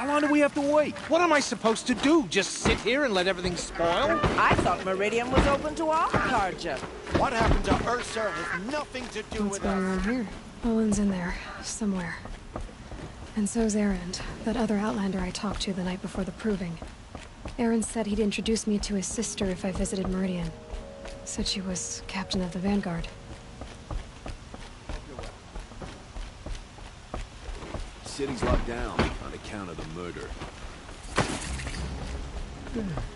How long do we have to wait? What am I supposed to do? Just sit here and let everything spoil? I thought Meridian was open to all Carja. What happened to Ursa has nothing to do What's with going us. on here? Olin's in there, somewhere. And so's Erend, that other Outlander I talked to the night before the proving. Erend said he'd introduce me to his sister if I visited Meridian. Said she was captain of the Vanguard. City's locked down on account of the murder.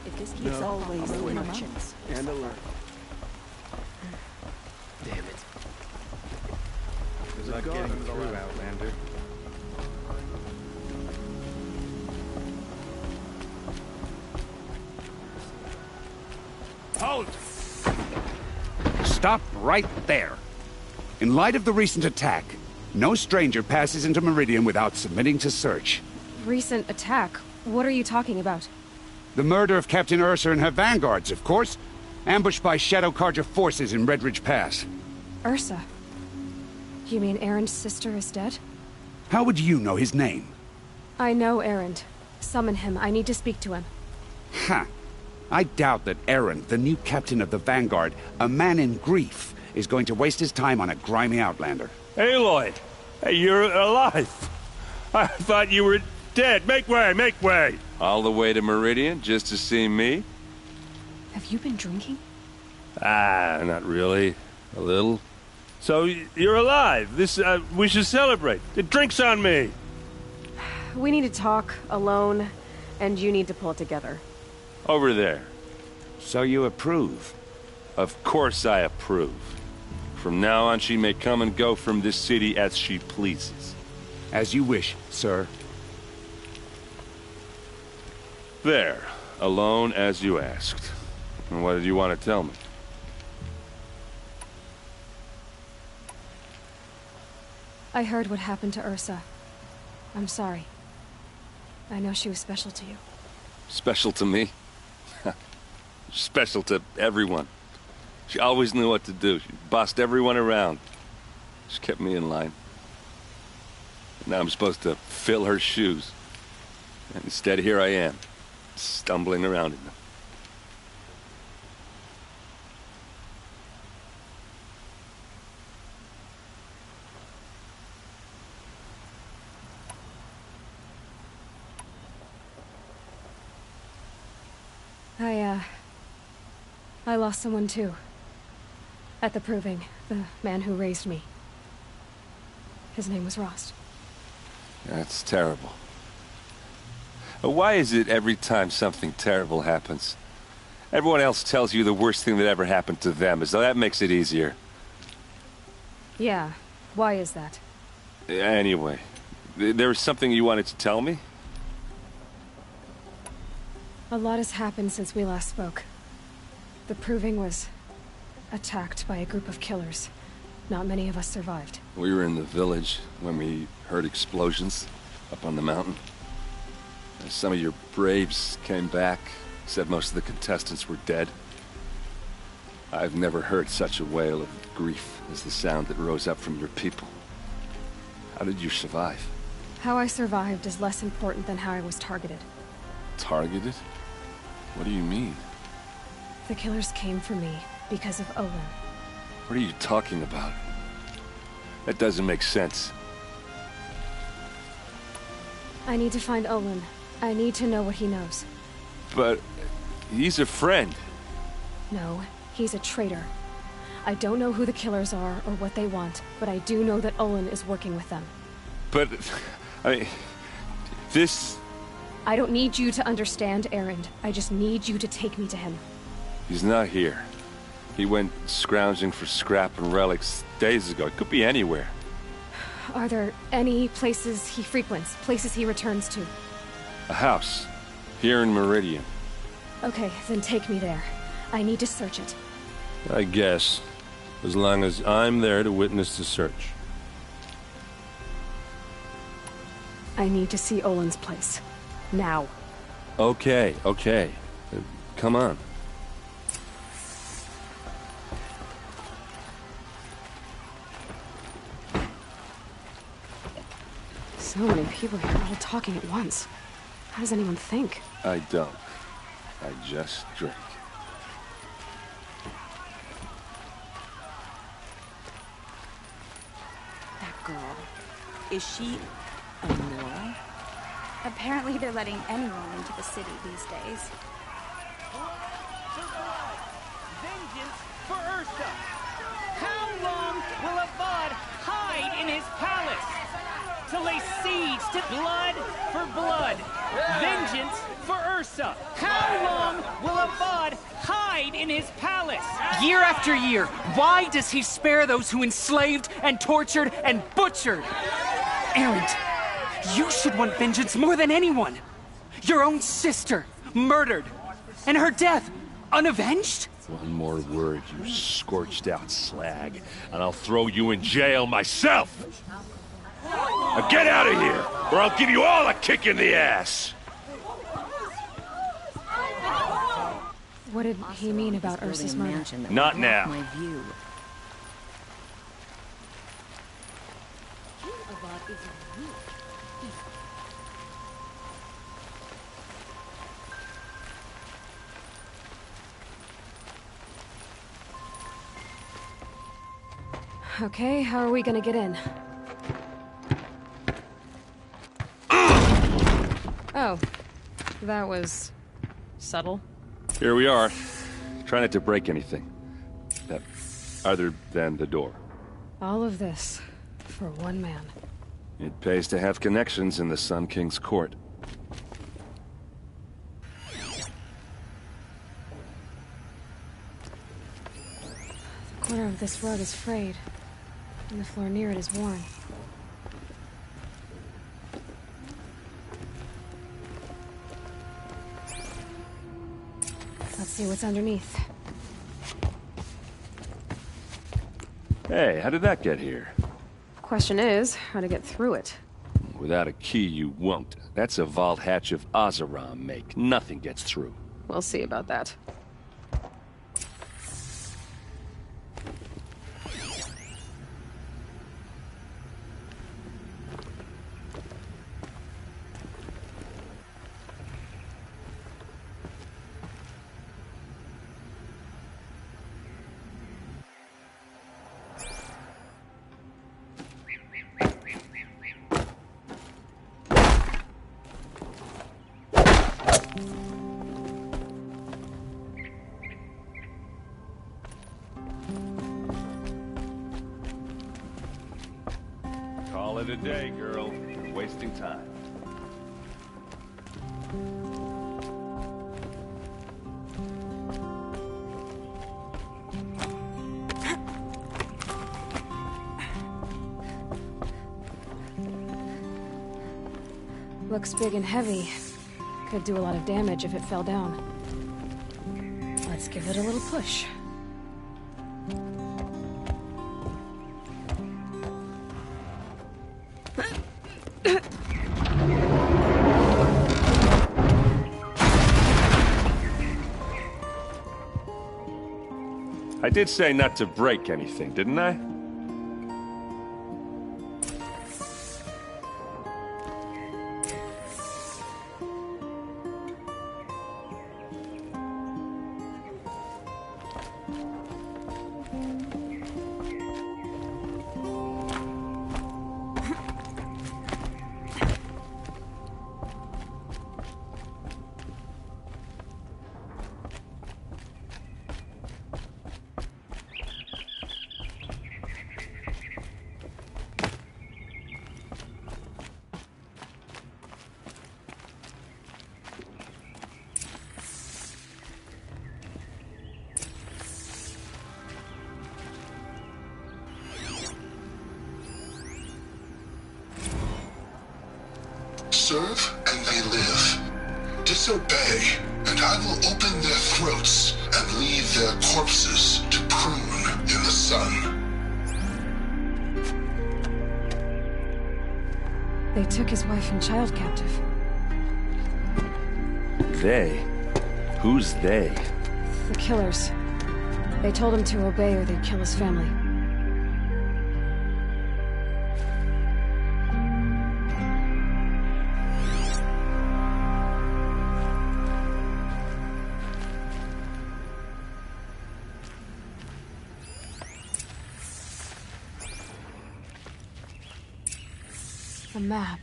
If this keeps always the merchants. And alert. Damn it. Good luck getting through, Outlander. Halt! Stop right there. In light of the recent attack, no stranger passes into Meridian without submitting to search. Recent attack? What are you talking about? The murder of Captain Ursa and her vanguards, of course. Ambushed by Shadow Carja forces in Redridge Pass. Ursa? You mean Erend's sister is dead? How would you know his name? I know Erend. Summon him. I need to speak to him. Ha! I doubt that Erend, the new captain of the Vanguard, a man in grief, is going to waste his time on a grimy outlander. Aloy! Hey, you're alive! I thought you were dead. Make way, make way! All the way to Meridian just to see me? Have you been drinking? Ah, not really. A little. So, you're alive. We should celebrate. The drink's on me. We need to talk, alone, and you need to pull it together. Over there. So you approve? Of course I approve. From now on, she may come and go from this city as she pleases. As you wish, sir. There. Alone as you asked. And what did you want to tell me? I heard what happened to Ursa. I'm sorry. I know she was special to you. Special to me? Special to everyone. She always knew what to do. She bossed everyone around. She kept me in line. Now I'm supposed to fill her shoes. And instead, here I am, stumbling around in them. I lost someone too. At the proving, the man who raised me. His name was Rost. That's terrible. Why is it every time something terrible happens, everyone else tells you the worst thing that ever happened to them, as though that makes it easier? Yeah, why is that? Anyway, there was something you wanted to tell me? A lot has happened since we last spoke. The proving was attacked by a group of killers. Not many of us survived. We were in the village when we heard explosions up on the mountain. And some of your braves came back, said most of the contestants were dead. I've never heard such a wail of grief as the sound that rose up from your people. How did you survive? How I survived is less important than how I was targeted. Targeted? What do you mean? The killers came for me because of Olin. What are you talking about? That doesn't make sense. I need to find Olin. I need to know what he knows. But he's a friend. No, he's a traitor. I don't know who the killers are or what they want, but I do know that Olin is working with them. But, I mean, this... I don't need you to understand, Erend. I just need you to take me to him. He's not here. He went scrounging for scrap and relics days ago. It could be anywhere. Are there any places he frequents, places he returns to? A house. Here in Meridian. Okay, then take me there. I need to search it. I guess. As long as I'm there to witness the search. I need to see Olin's place. Now. Okay, okay. Come on. So many people here all talking at once. How does anyone think? I don't. I just drink. That girl. Is she immoral? Apparently they're letting anyone into the city these days. Vengeance for Ursa! How long will Avad hide in his palace? To lay siege to blood for blood. Vengeance for Ursa. How long will Avad hide in his palace? Year after year, why does he spare those who enslaved and tortured and butchered? Erend, you should want vengeance more than anyone. Your own sister, murdered, and her death, unavenged? One more word, you scorched out slag, and I'll throw you in jail myself! Now get out of here, or I'll give you all a kick in the ass! What did he mean about Ursa's murder? Not now. My view. Okay, how are we gonna get in? Oh, that was subtle. Here we are. Try not to break anything. Other than the door. All of this for one man. It pays to have connections in the Sun King's court. The corner of this rug is frayed, and the floor near it is worn. Let's see what's underneath. Hey, how did that get here? Question is, how to get through it. Without a key, you won't. That's a vault hatch of Oseram make. Nothing gets through. We'll see about that. Call it a day, girl. You're wasting time. Looks big and heavy. Could do a lot of damage if it fell down. Let's give it a little push. I did say not to break anything, didn't I? Serve and they live. Disobey, and I will open their throats and leave their corpses to prune in the sun. They took his wife and child captive. They? Who's they? The killers. They told him to obey or they'd kill his family. A map.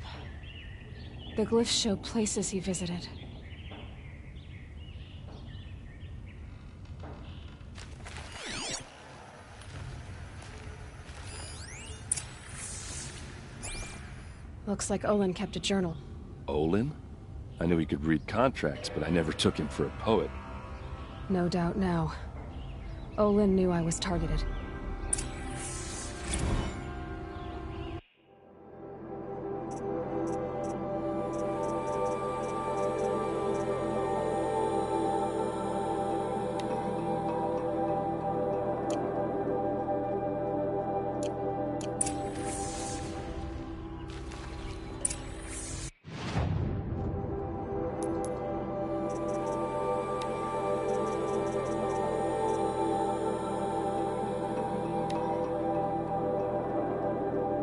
The glyphs show places he visited. Looks like Olin kept a journal. Olin? I knew he could read contracts, but I never took him for a poet. No doubt now. Olin knew I was targeted.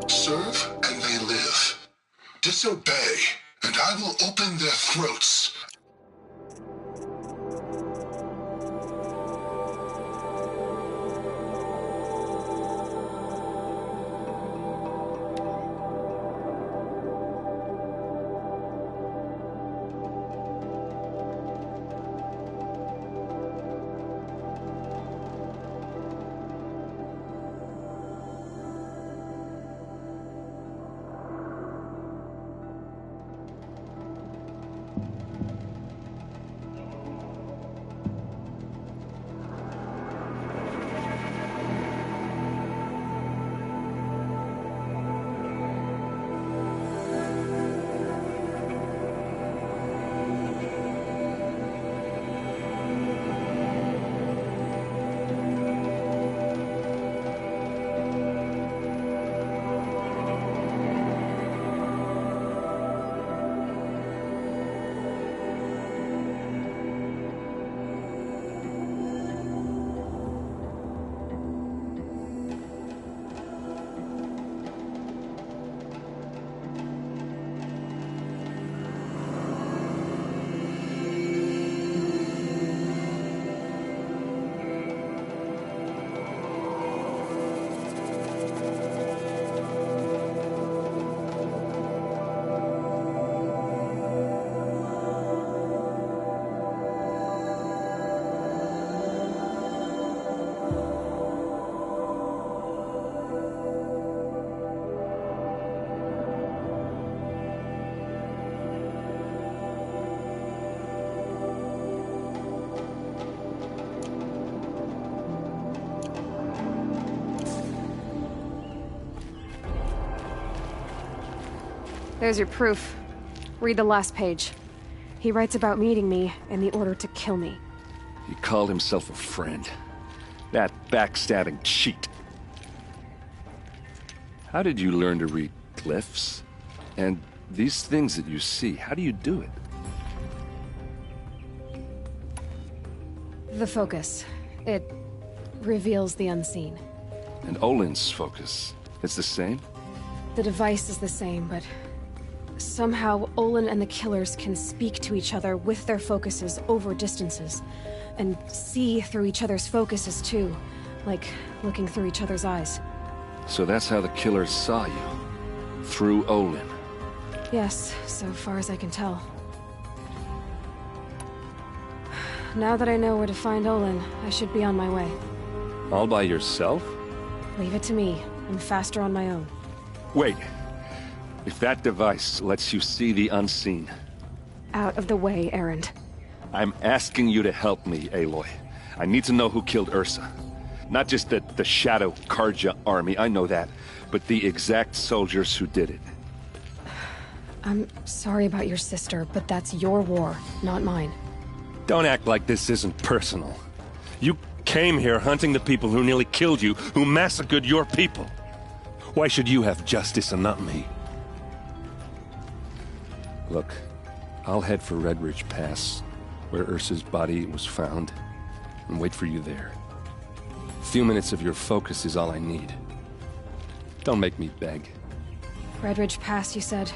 Serve, and they live. Disobey, and I will open their throats. There's your proof. Read the last page. He writes about meeting me and the order to kill me. He called himself a friend. That backstabbing cheat. How did you learn to read glyphs? And these things that you see, how do you do it? The focus. It reveals the unseen. And Olin's focus, it's the same? The device is the same, but somehow Olin and the killers can speak to each other with their focuses over distances. And see through each other's focuses too. Like looking through each other's eyes. So that's how the killers saw you? Through Olin? Yes, so far as I can tell. Now that I know where to find Olin, I should be on my way. All by yourself? Leave it to me. I'm faster on my own. Wait. If that device lets you see the unseen... Out of the way, Erend. I'm asking you to help me, Aloy. I need to know who killed Ursa. Not just the Shadow Karja army, I know that, but the exact soldiers who did it. I'm sorry about your sister, but that's your war, not mine. Don't act like this isn't personal. You came here hunting the people who nearly killed you, who massacred your people. Why should you have justice and not me? Look, I'll head for Red Ridge Pass, where Ursa's body was found, and wait for you there. A few minutes of your focus is all I need. Don't make me beg. Red Ridge Pass, you said?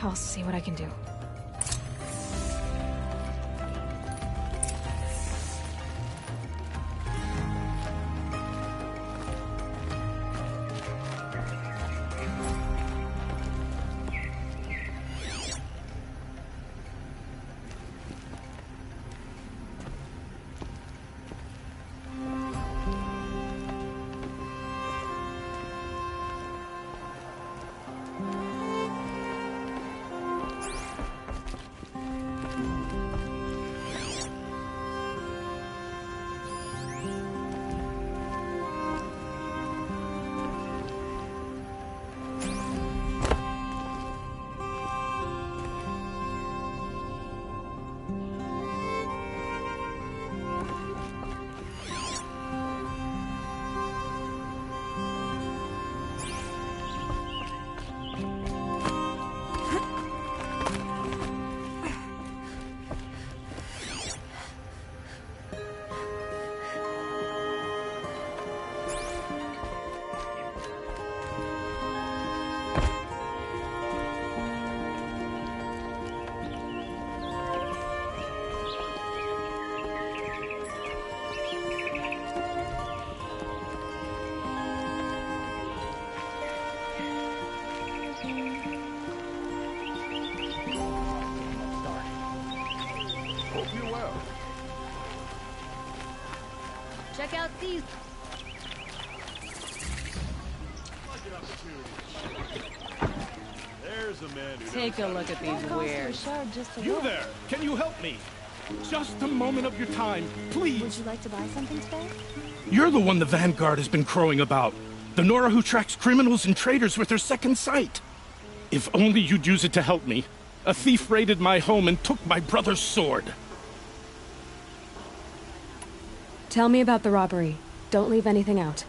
I'll see what I can do. Check out these. There's a man who Take a look at these wares. You there! Can you help me? Just a moment of your time, please. Would you like to buy something today? You're the one the Vanguard has been crowing about. The Nora who tracks criminals and traitors with her second sight. If only you'd use it to help me. A thief raided my home and took my brother's sword. Tell me about the robbery. Don't leave anything out.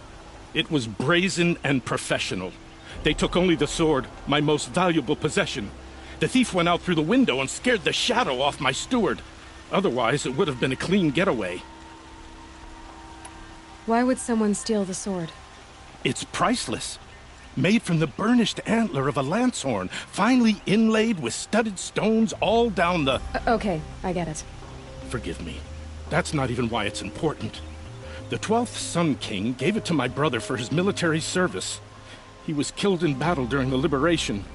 It was brazen and professional. They took only the sword, my most valuable possession. The thief went out through the window and scared the shadow off my steward. Otherwise, it would have been a clean getaway. Why would someone steal the sword? It's priceless. Made from the burnished antler of a lancehorn, finely inlaid with studded stones all down the... Okay, I get it. Forgive me. That's not even why it's important. The 12th Sun King gave it to my brother for his military service. He was killed in battle during the liberation.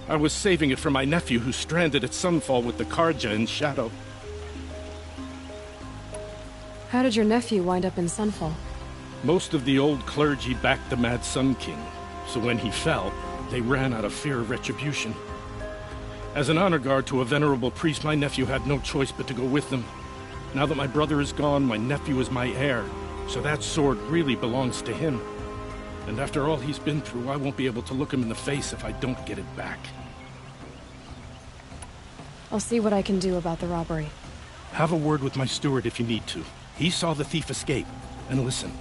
I was saving it for my nephew who's stranded at Sunfall with the Karja in Shadow. How did your nephew wind up in Sunfall? Most of the old clergy backed the Mad Sun King, so when he fell, they ran out of fear of retribution. As an honor guard to a venerable priest, my nephew had no choice but to go with them. Now that my brother is gone, my nephew is my heir, so that sword really belongs to him. And after all he's been through, I won't be able to look him in the face if I don't get it back. I'll see what I can do about the robbery. Have a word with my steward if you need to. He saw the thief escape. And listen,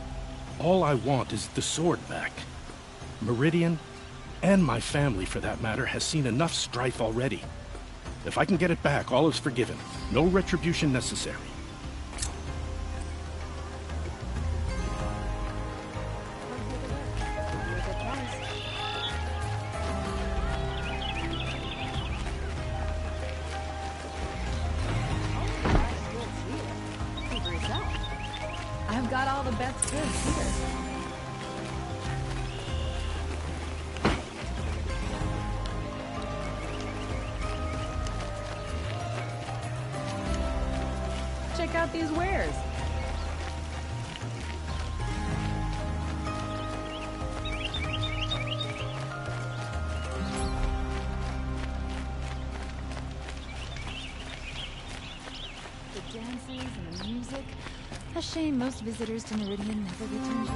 all I want is the sword back. Meridian, and my family for that matter, has seen enough strife already. If I can get it back, all is forgiven. No retribution necessary. I've got all the best goods here. Check out these wares. The dances and the music. A shame most visitors to Meridian never get to enjoy.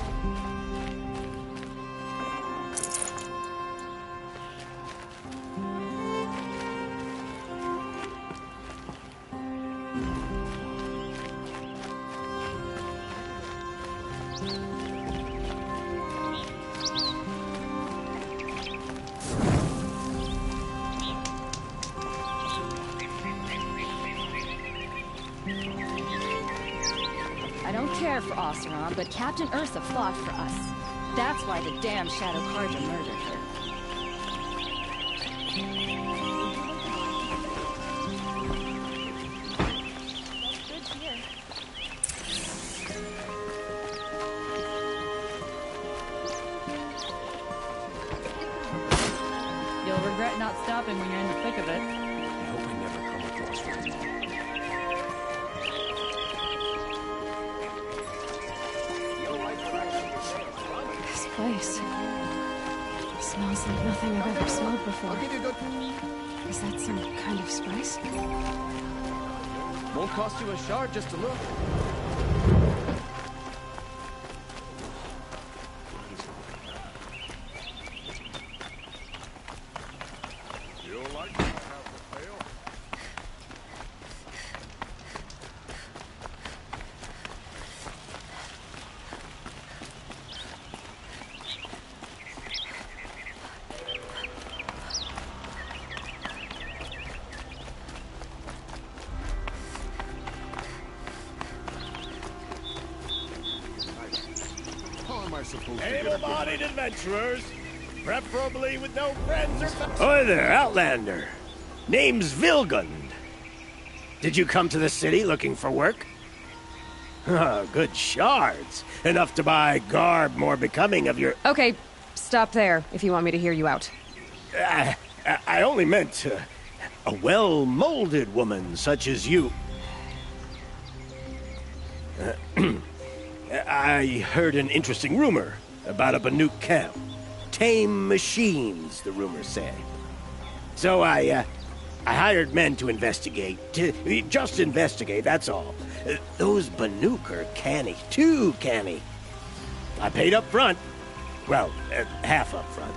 I don't care for Oseram, but Captain Ursa fought for us. That's why the damn Shadow Karja murdered her. Good cheer. You'll regret not stopping when you're in the thick of it. I hope I never come across one. This place smells like nothing I've ever smelled before. Is that some kind of spice? Won't cost you a shard just to look. Able-bodied adventurers, preferably with no friends or... Hi there, Outlander. Name's Vilgund. Did you come to the city looking for work? Oh, good shards. Enough to buy garb more becoming of your... Okay, stop there if you want me to hear you out. I only meant a well-molded woman such as you. I heard an interesting rumor about a Banuk camp. Tame machines, the rumor said. So I hired men to investigate. Just investigate, that's all. Those Banuk are canny, too canny. I paid up front. Well, half up front.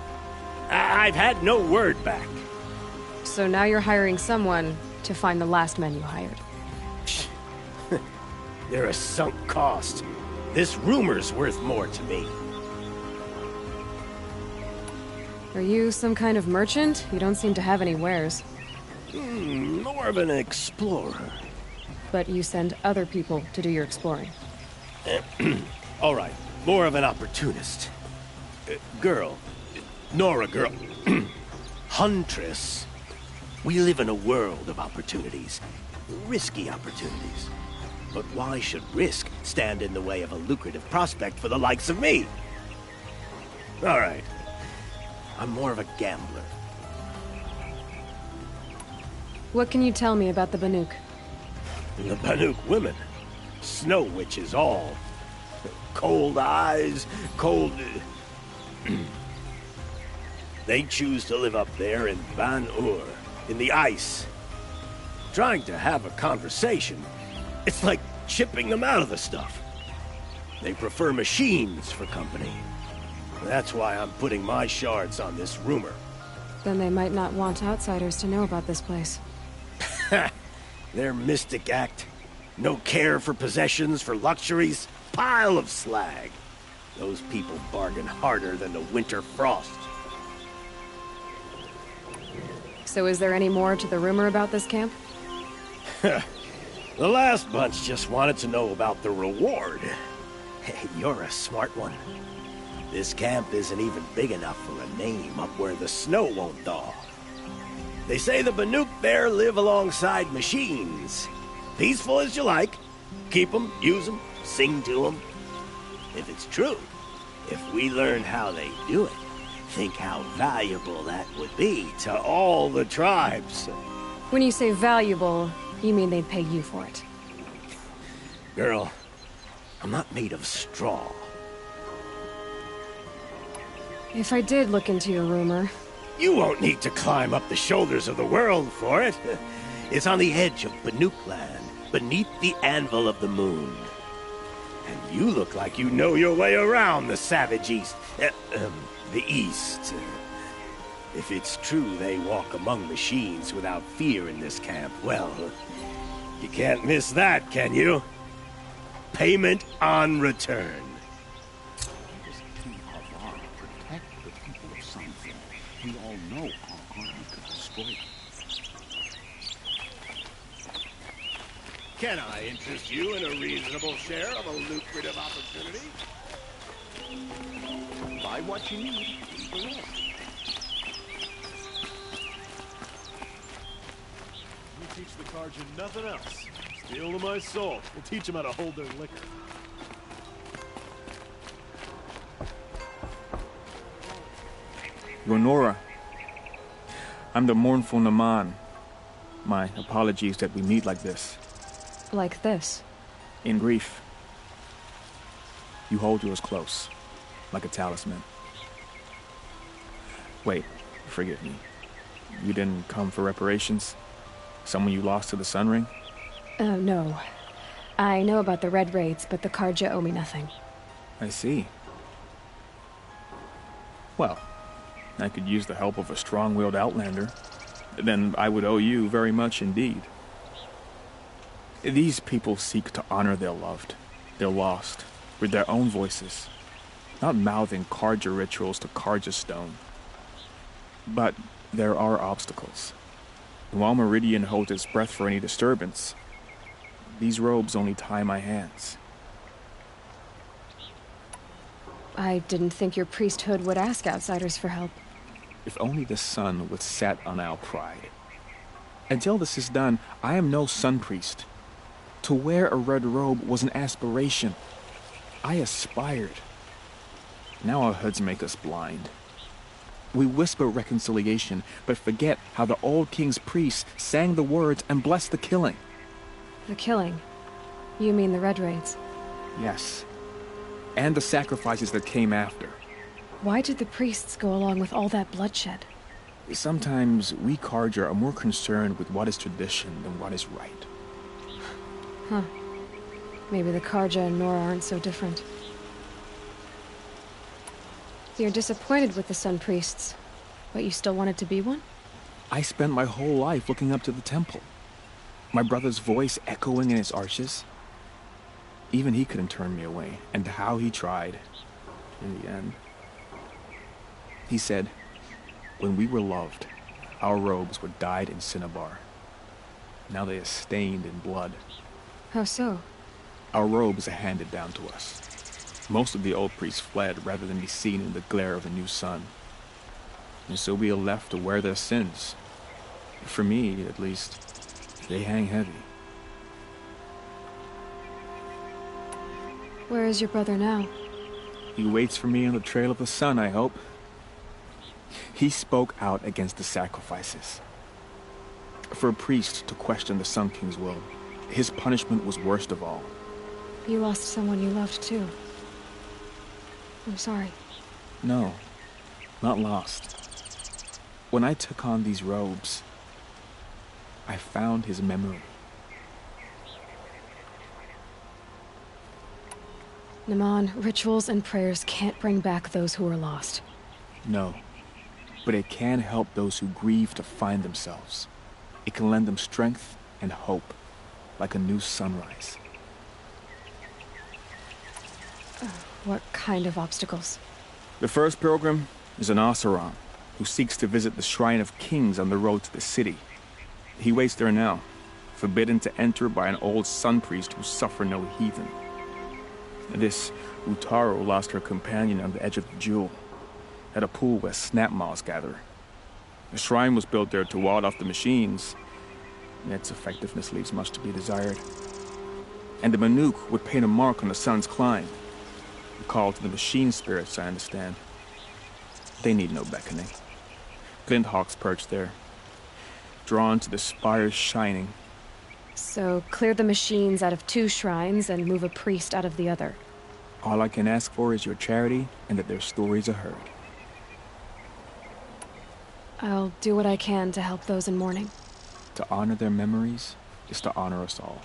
I've had no word back. So now you're hiring someone to find the last men you hired. They're a sunk cost. This rumor's worth more to me. Are you some kind of merchant? You don't seem to have any wares. More of an explorer. But you send other people to do your exploring. All right, more of an opportunist. Girl. Nora girl. Huntress. We live in a world of opportunities. Risky opportunities. But why should risk stand in the way of a lucrative prospect for the likes of me? All right. I'm more of a gambler. What can you tell me about the Banuk? The Banuk women. Snow witches all. Cold eyes, cold... They choose to live up there in Ban-Ur, in the ice. Trying to have a conversation, it's like chipping them out of the stuff. They prefer machines for company. That's why I'm putting my shards on this rumor. Then they might not want outsiders to know about this place. Their mystic act. No care for possessions, for luxuries. Pile of slag. Those people bargain harder than the winter frost. So is there any more to the rumor about this camp? The last bunch just wanted to know about the reward. Hey, you're a smart one. This camp isn't even big enough for a name up where the snow won't thaw. They say the Banuk there live alongside machines. Peaceful as you like. Keep them, use them, sing to them. If it's true, if we learn how they do it, think how valuable that would be to all the tribes. When you say valuable, you mean they'd pay you for it. Girl, I'm not made of straw. If I did look into your rumor... You won't need to climb up the shoulders of the world for it. It's on the edge of Banuk land, beneath the anvil of the moon. And you look like you know your way around the savage east. The east. If it's true they walk among machines without fear in this camp, well, you can't miss that, can you? Payment on return. We all know our army could destroy them. Can I interest you in a reasonable share of a lucrative opportunity? Buy what you need, leave the rest. You teach the Carja nothing else. Steal to my soul. We'll teach them how to hold their liquor. Gonora. I'm the mournful Naman. My apologies that we meet like this. Like this? In grief. You hold yours close, like a talisman. Wait, forgive me. You didn't come for reparations? Someone you lost to the Sun Ring? No. I know about the Red Raids, but the Carja owe me nothing. I see. Well, I could use the help of a strong-willed outlander. Then I would owe you very much indeed. These people seek to honor their loved, their lost, with their own voices, not mouthing Carja rituals to Carja stone. But there are obstacles. While Meridian holds its breath for any disturbance, these robes only tie my hands. I didn't think your priesthood would ask outsiders for help. If only the sun would set on our pride. Until this is done, I am no sun priest. To wear a red robe was an aspiration. I aspired. Now our hoods make us blind. We whisper reconciliation, but forget how the old king's priests sang the words and blessed the killing. The killing? You mean the Red Raids? Yes. and the sacrifices that came after. Why did the priests go along with all that bloodshed? Sometimes we Carja are more concerned with what is tradition than what is right. Huh. Maybe the Carja and Nora aren't so different. You're disappointed with the Sun Priests, but you still wanted to be one? I spent my whole life looking up to the temple. My brother's voice echoing in its arches. Even he couldn't turn me away, and how he tried, in the end. He said, when we were loved, our robes were dyed in cinnabar. Now they are stained in blood. How so? Our robes are handed down to us. Most of the old priests fled rather than be seen in the glare of a new sun. And so we are left to wear their sins. For me, at least, they hang heavy. Where is your brother now? He waits for me on the trail of the sun, I hope. He spoke out against the sacrifices. For a priest to question the Sun King's will, his punishment was worst of all. You lost someone you loved, too. I'm sorry. No, not lost. When I took on these robes, I found his memory. Naman, rituals and prayers can't bring back those who are lost. No, but it can help those who grieve to find themselves. It can lend them strength and hope, like a new sunrise. What kind of obstacles? The first pilgrim is an Oseram, who seeks to visit the Shrine of Kings on the road to the city. He waits there now, forbidden to enter by an old sun priest who suffer no heathen. This Utaro lost her companion on the edge of the jewel, at a pool where snap moths gather. The shrine was built there to ward off the machines, and its effectiveness leaves much to be desired. And the Manuk would paint a mark on the sun's climb, a call to the machine spirits, I understand. They need no beckoning. Glint hawks perch there, drawn to the spires shining. So, clear the machines out of 2 shrines and move a priest out of the other. All I can ask for is your charity and that their stories are heard. I'll do what I can to help those in mourning. To honor their memories is to honor us all.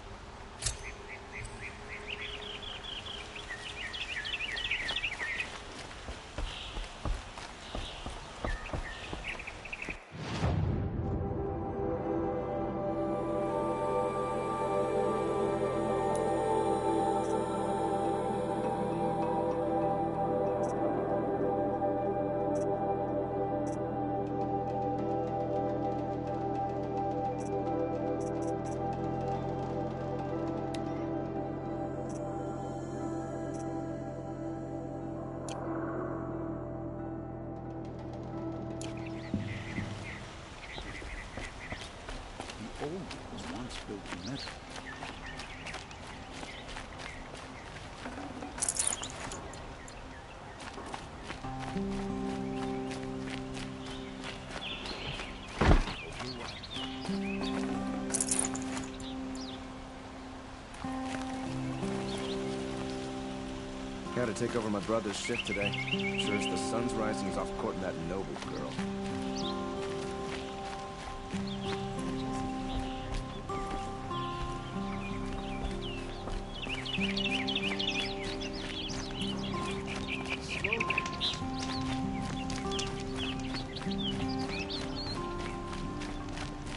Gotta take over my brother's shift today. Sure as the sun's rising, he's off courting that noble girl.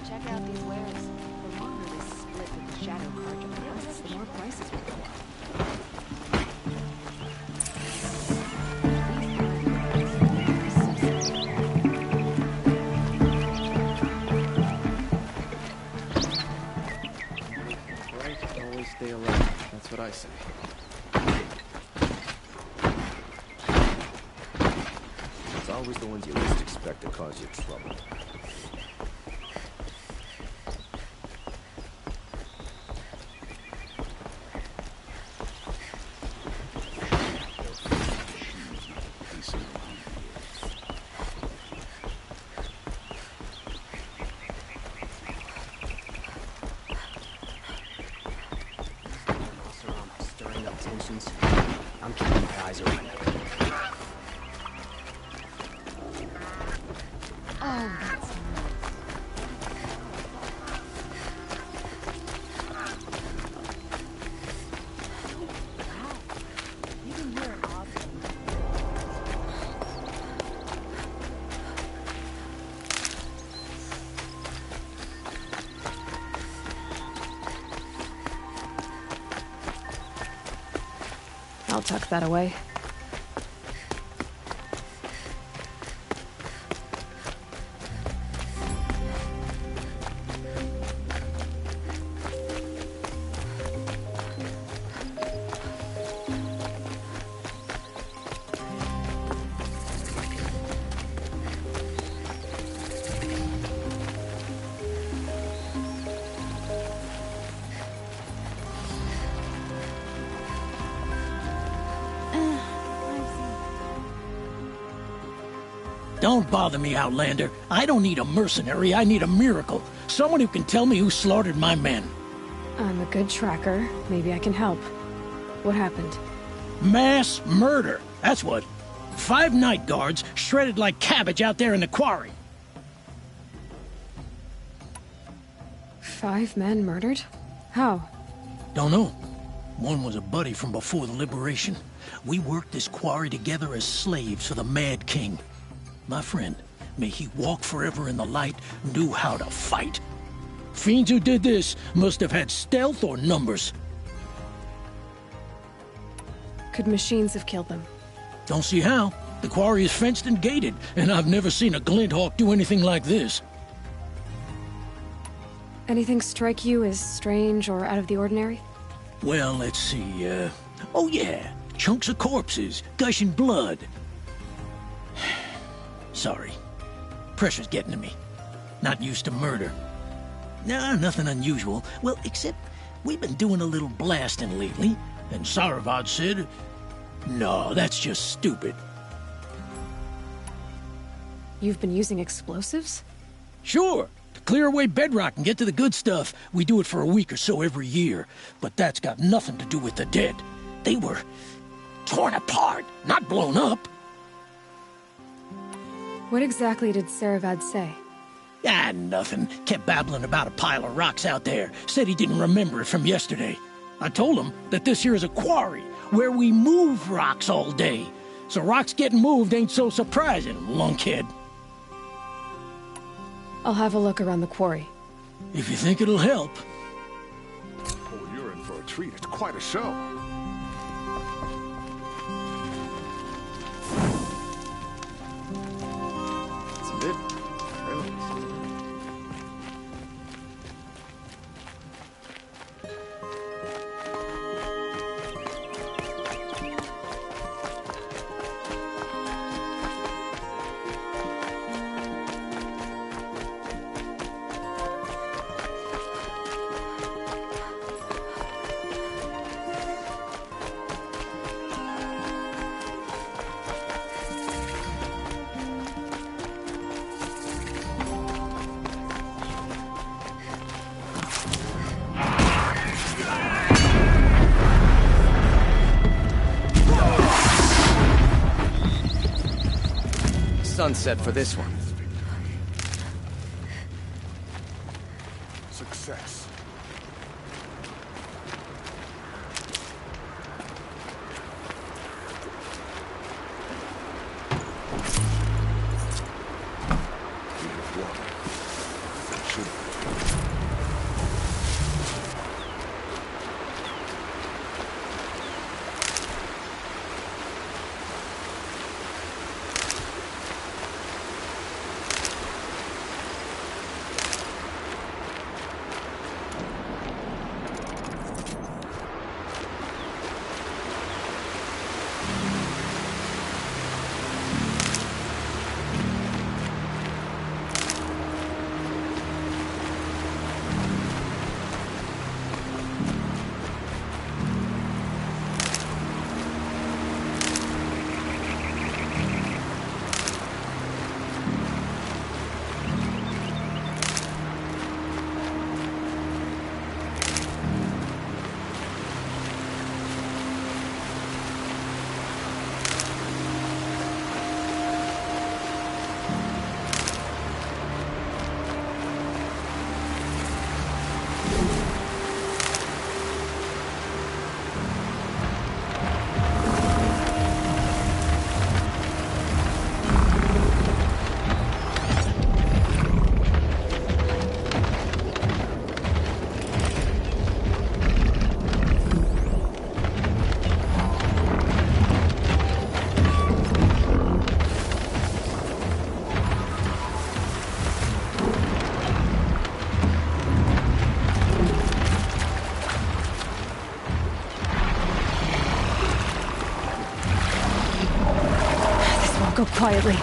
Check out these wares. The longer this split with the Shadow Carja lasts, the more prices will go up. Always stay alert. That's what I say. It's always the ones you least expect to cause you trouble. Stirring up tensions. I'm keeping my eyes open. Oh, that's you can hear it awesome. I'll tuck that away. Don't bother me, Outlander. I don't need a mercenary, I need a miracle. Someone who can tell me who slaughtered my men. I'm a good tracker. Maybe I can help. What happened? Mass murder, that's what. 5 night guards shredded like cabbage out there in the quarry. 5 men murdered? How? Don't know. One was a buddy from before the liberation. We worked this quarry together as slaves for the Mad King. My friend, may he walk forever in the light, knew how to fight. Fiends who did this must have had stealth or numbers. Could machines have killed them? Don't see how. The quarry is fenced and gated, and I've never seen a Glinthawk do anything like this. Anything strike you as strange or out of the ordinary? Well, let's see, oh yeah, chunks of corpses, gushing blood. Sorry. Pressure's getting to me. Not used to murder. Nah, nothing unusual. Well, except we've been doing a little blasting lately, and Saravad said, no, that's just stupid. You've been using explosives? Sure. To clear away bedrock and get to the good stuff, we do it for a week or so every year. But that's got nothing to do with the dead. They were torn apart, not blown up. What exactly did Saravad say? Ah, nothing. Kept babbling about a pile of rocks out there. Said he didn't remember it from yesterday. I told him that this here is a quarry, where we move rocks all day. So rocks getting moved ain't so surprising, lunkhead. I'll have a look around the quarry. If you think it'll help. Oh, you're in for a treat. It's quite a show. It's a bit careless. Sunset for this one. Success. quietly.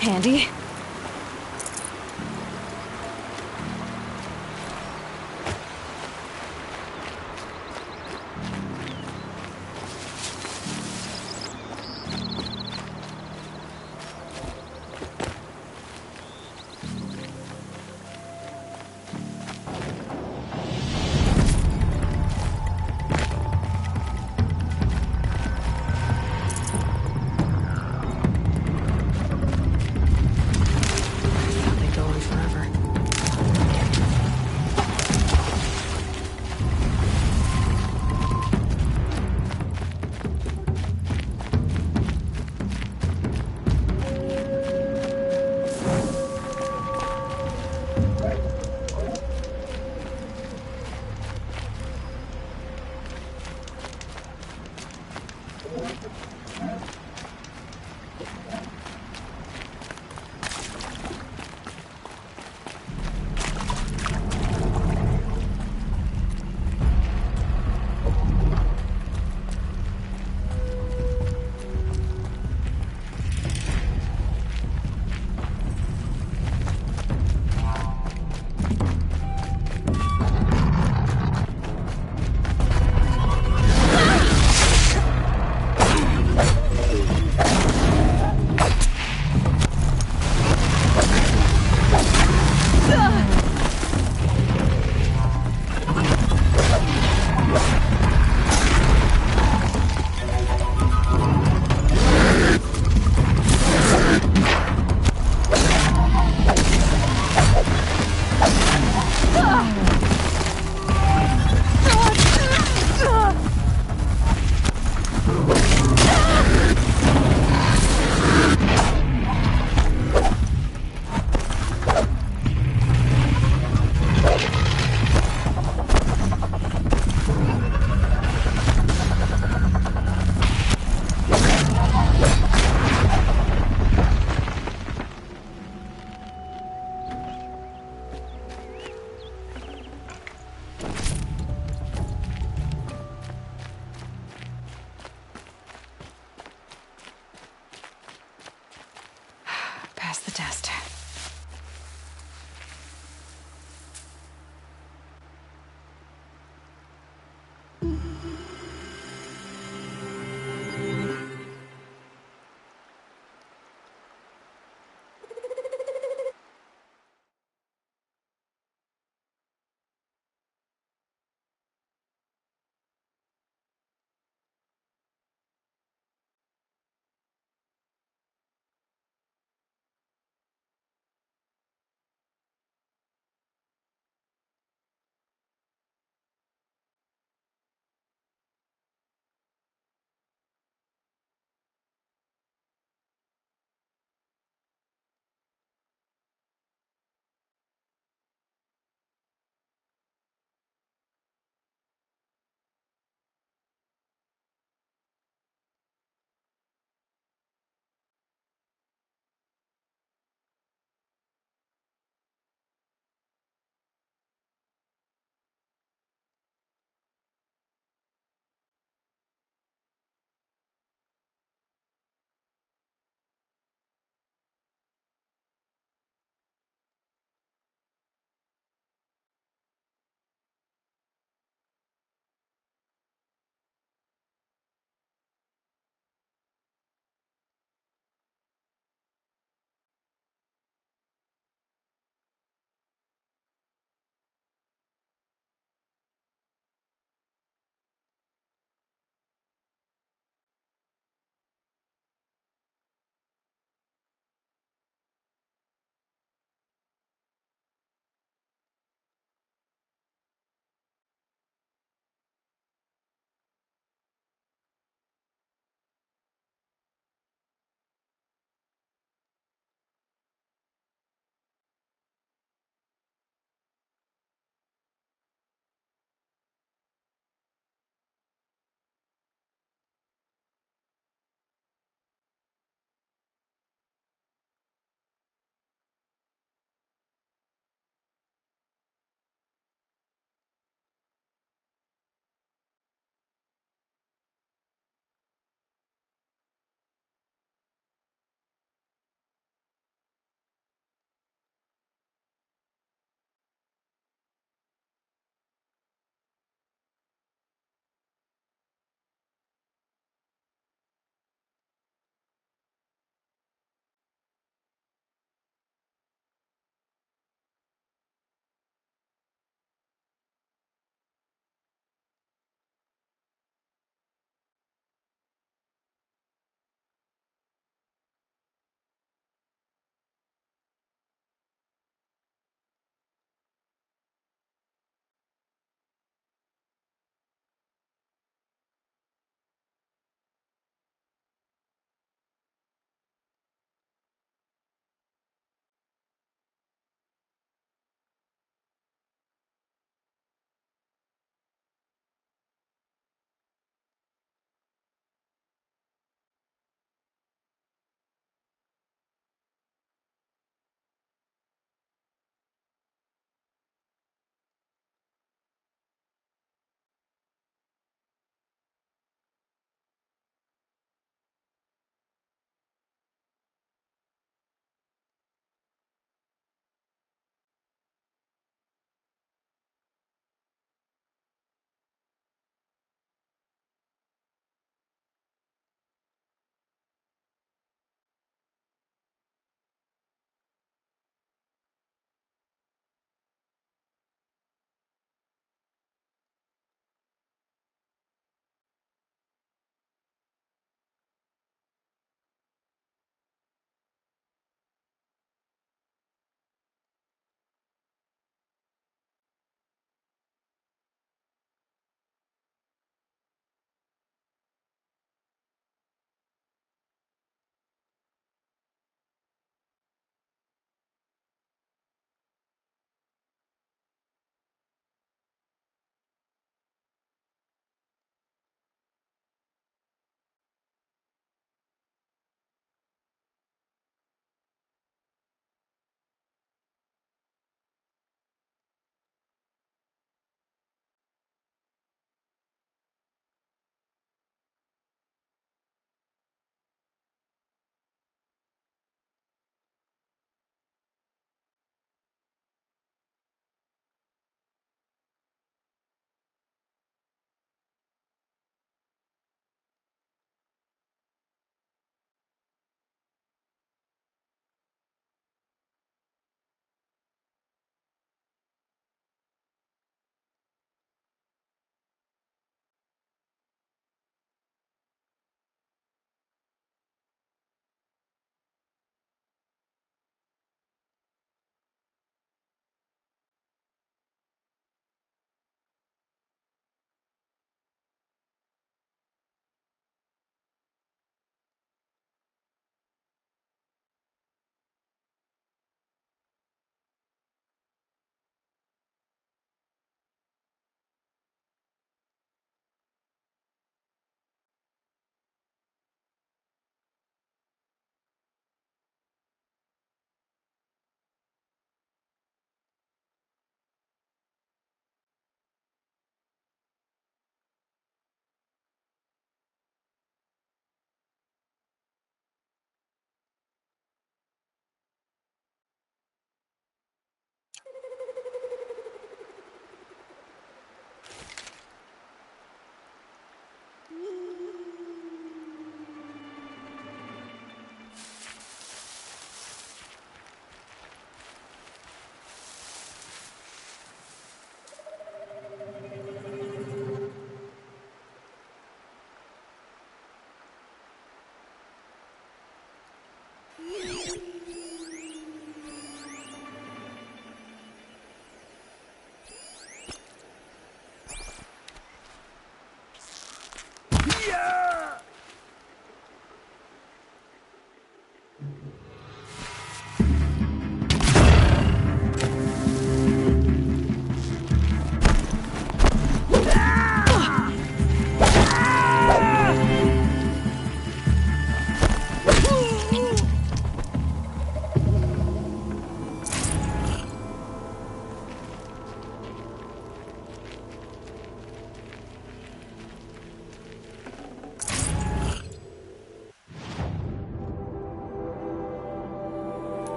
Handy?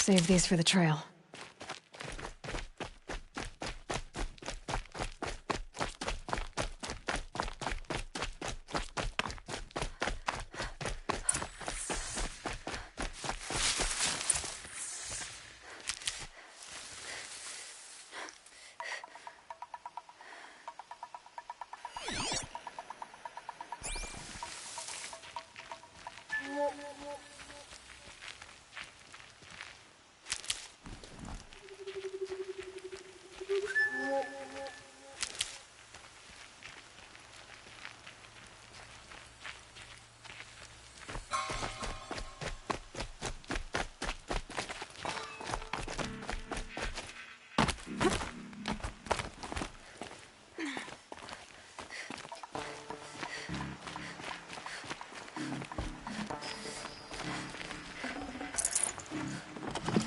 save these for the trail.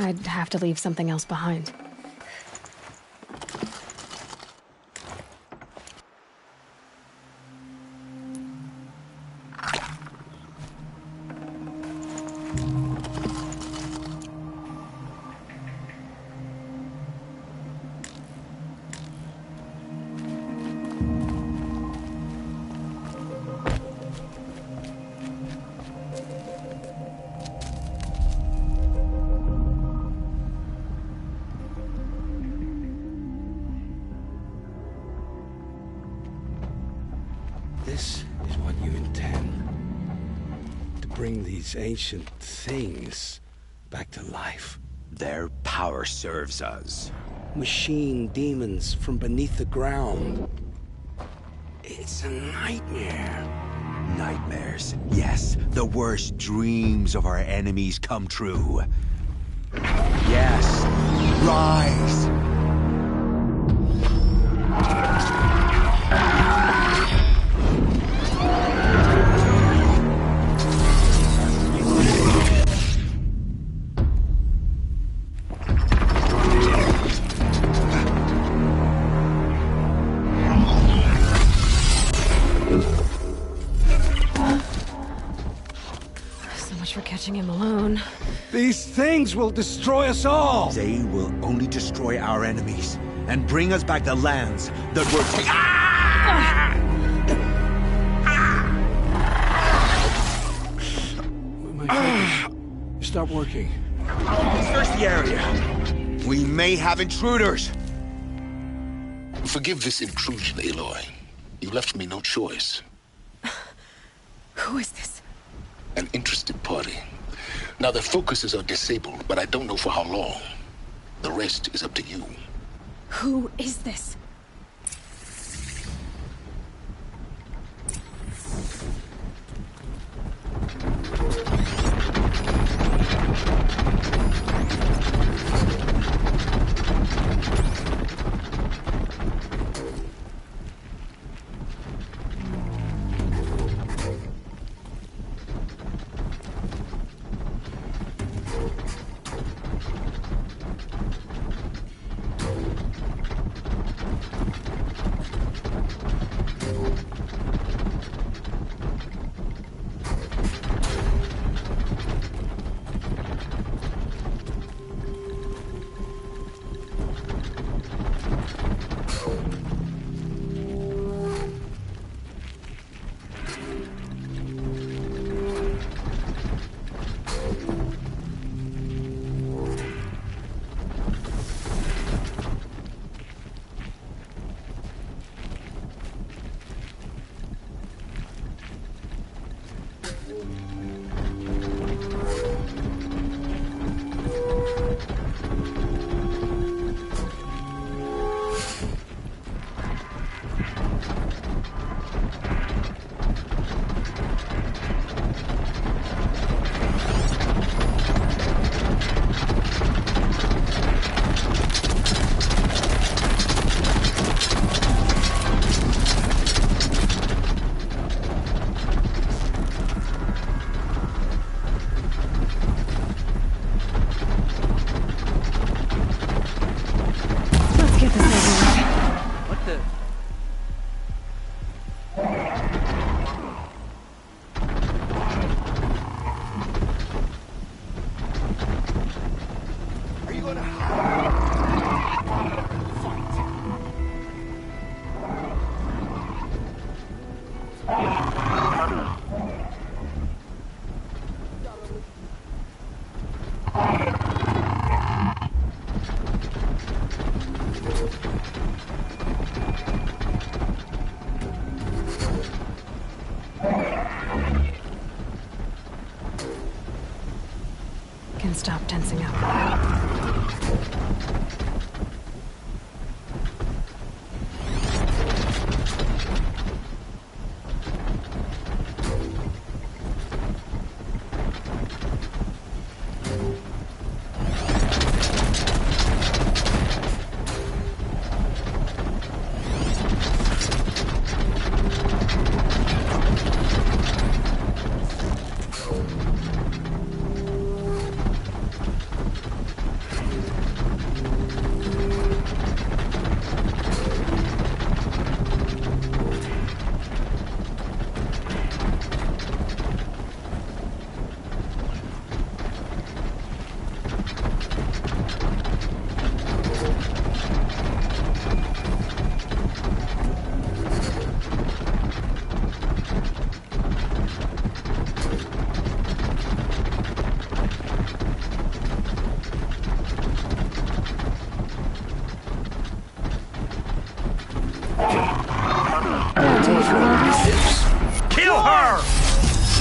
I'd have to leave something else behind. This is what you intend. To bring these ancient things back to life. Their power serves us. Machine demons from beneath the ground. It's a nightmare. Nightmares, yes. The worst dreams of our enemies come true. Yes. Rise! For catching him alone. These things will destroy us all! They will only destroy our enemies and bring us back the lands that were Stop working. Search the area. We may have intruders. Forgive this intrusion, Aloy. You left me no choice. Who is this? An interested party. Now their focuses are disabled, but I don't know for how long. The rest is up to you. Who is this? Can stop tensing up. Kill her!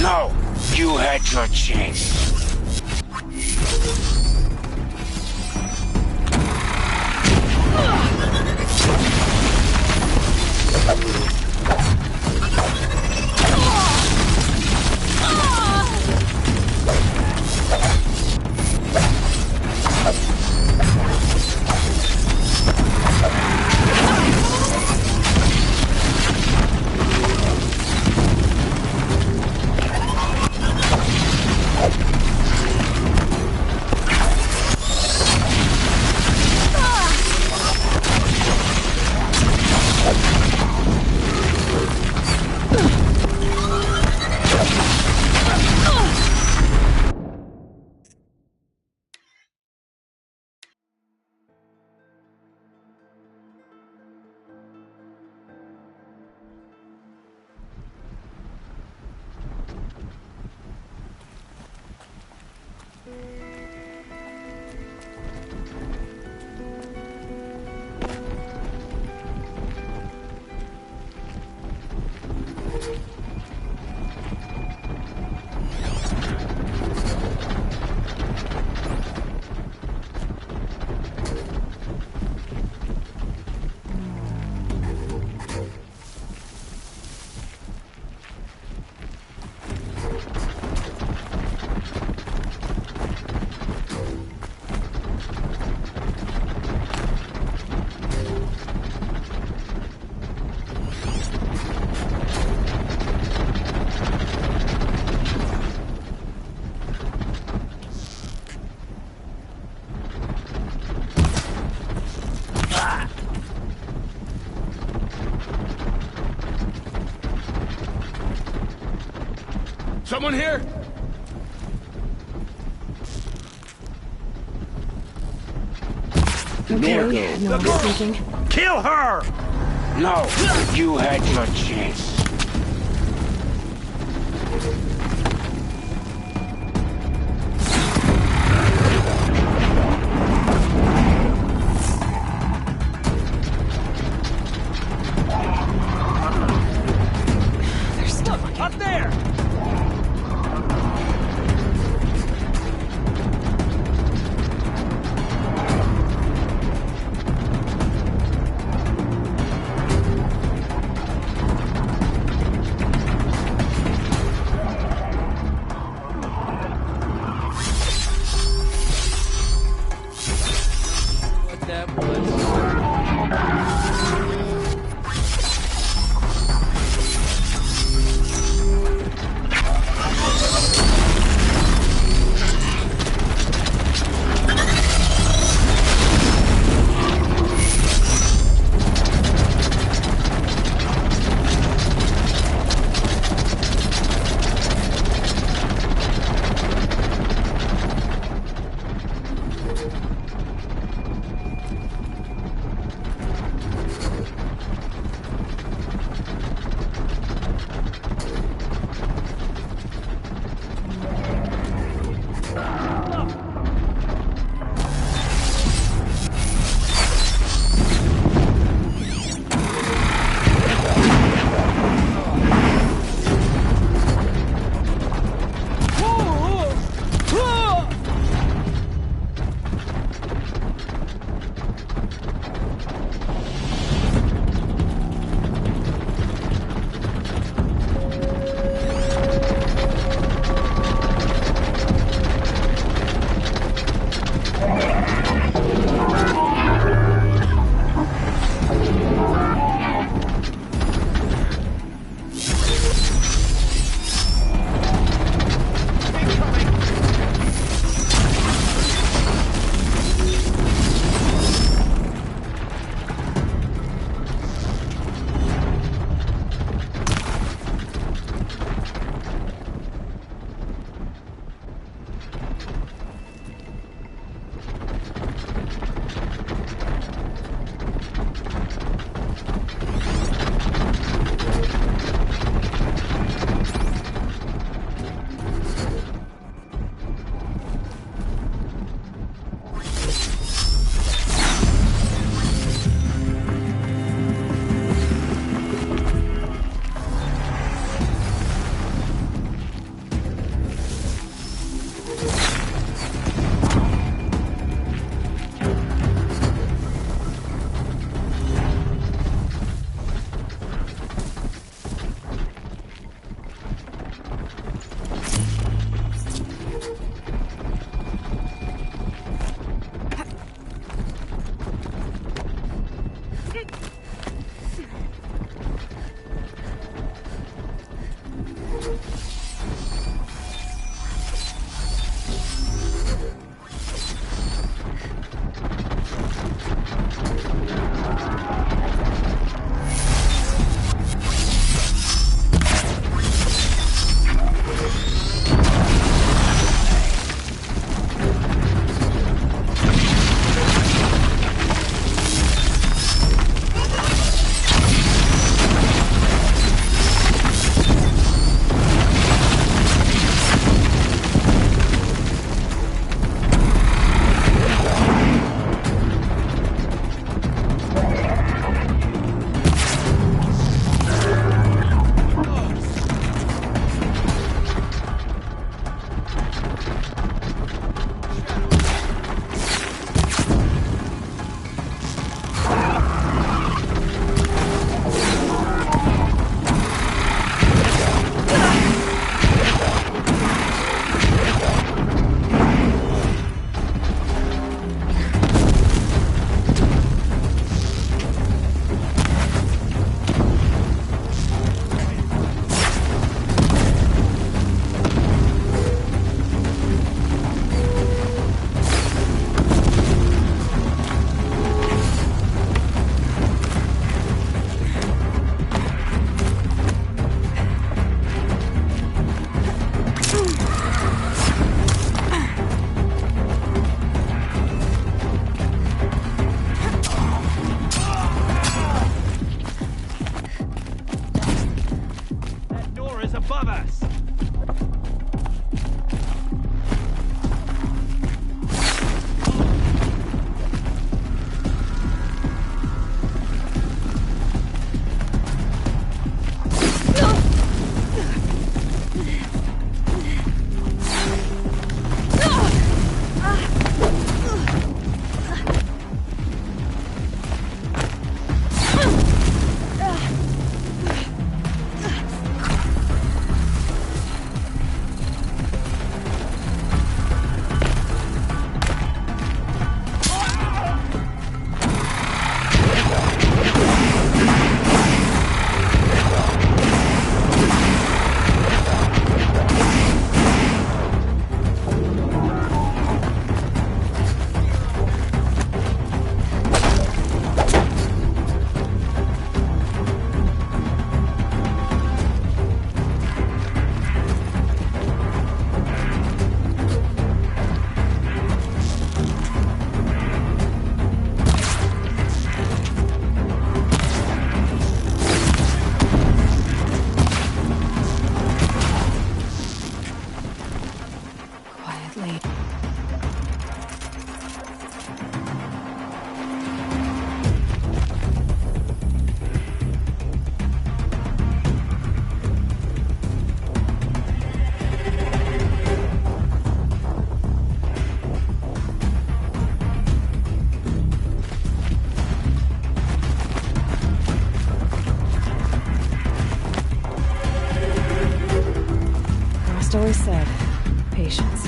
No, you had your chance. Someone here? Okay, no one's speaking. Kill her! No, you had your chance. There's stuff up there! is above us! Always said, patience.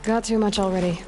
Got too much already.